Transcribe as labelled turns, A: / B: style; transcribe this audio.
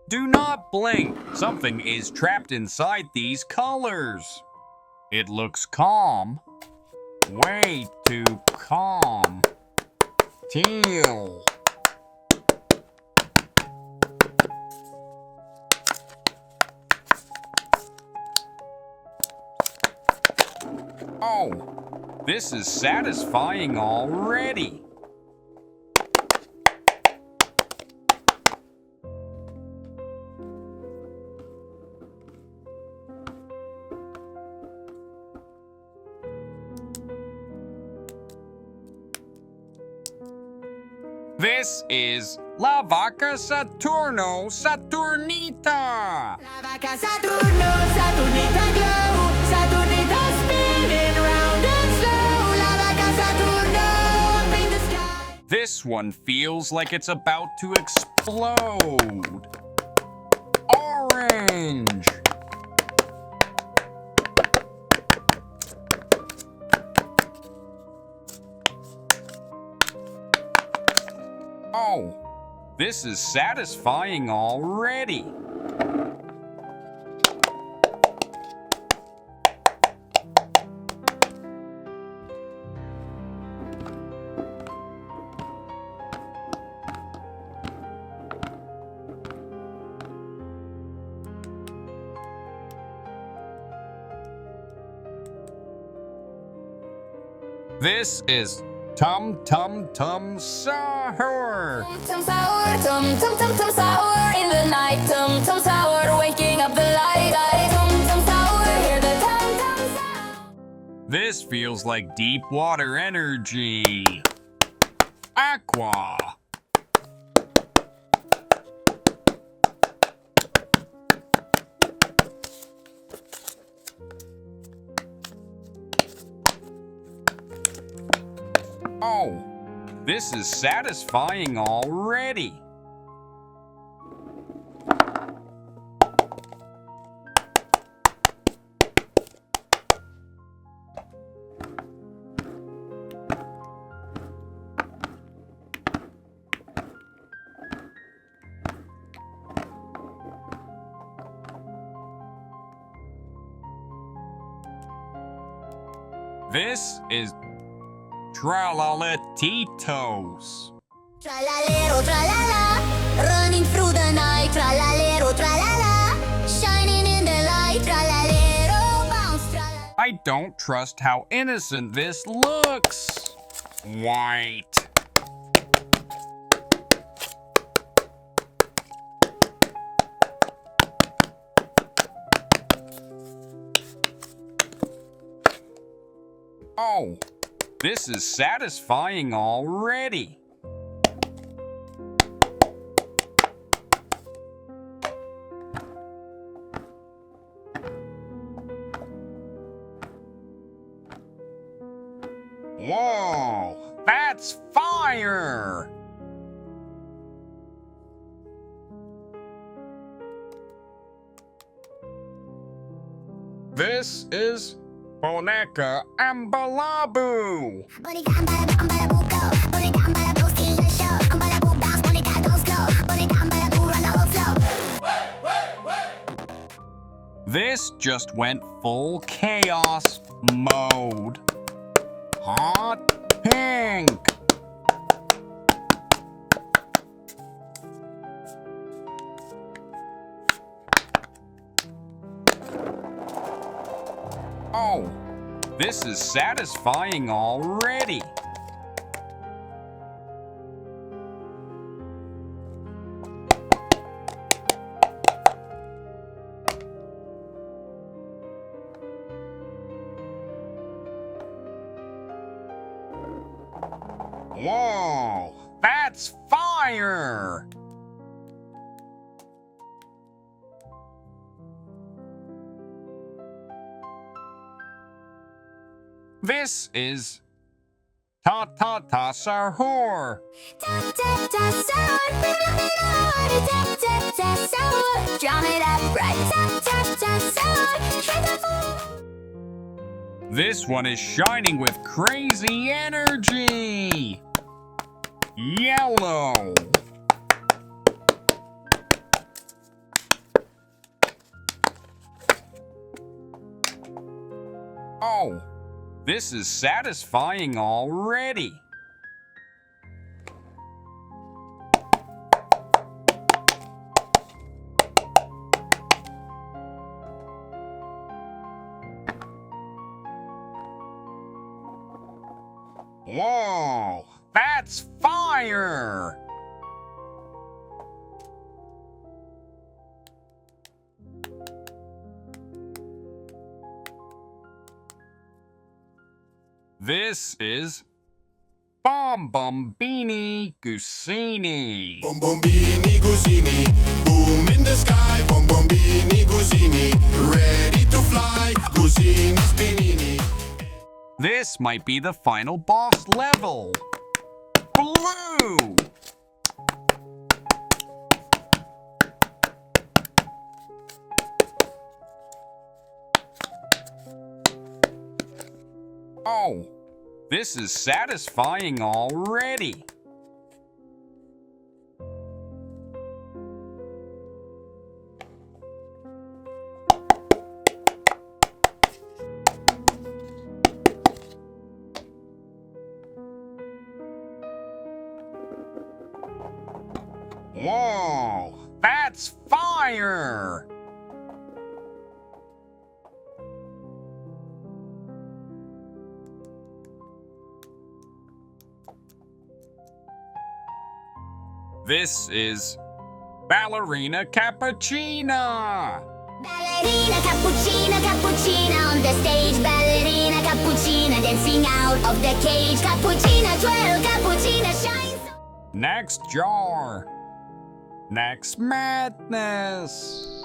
A: Do not blink. Something is trapped inside these colors. It looks calm. Way too calm. Teal. Oh, this is satisfying already. This is La Vaca Saturno Saturnita.
B: La vaca Saturno, Saturnita glow, Saturnita spinning round and slow. La vaca Saturno up in the sky.
A: This one feels like it's about to explode. Orange. Oh, this is satisfying already. This is Tum Tum Sahur.
B: Tum Sahur, tum Sahur in the night. Tum Sahur, waking up the light. Tum Sahur, hear the tum sound.
A: This feels like deep water energy. Aqua. Oh, this is satisfying already. This is Tralala-titos.
B: Tralalero Tralala, running through the night. Tralalero Tralala, shining in the light. Tralalero bounce. Tralala.
A: I don't trust how innocent this looks. White. Oh, this is satisfying already. Whoa, that's fire! This is Boneca Ambalabu. This just went full chaos mode. Hot pink. Oh, this is satisfying already. Whoa, that's fire! This is Ta-ta-ta Sahur. This one is shining with crazy energy. Yellow. Oh, this is satisfying already. Whoa, that's fire! This is Bombardino Gusini.
C: Bombini Gusini, boom in the sky. Bombini Gusini, ready to fly. Gusini Spinini.
A: This might be the final boss level. Blue! Oh, this is satisfying already. Whoa, that's fire! This is Ballerina Cappuccina.
D: Ballerina, cappuccina, cappuccina on the stage. Ballerina, cappuccina dancing out of the cage. Cappuccina, twirl, cappuccina shines.
A: Next jar. Next madness.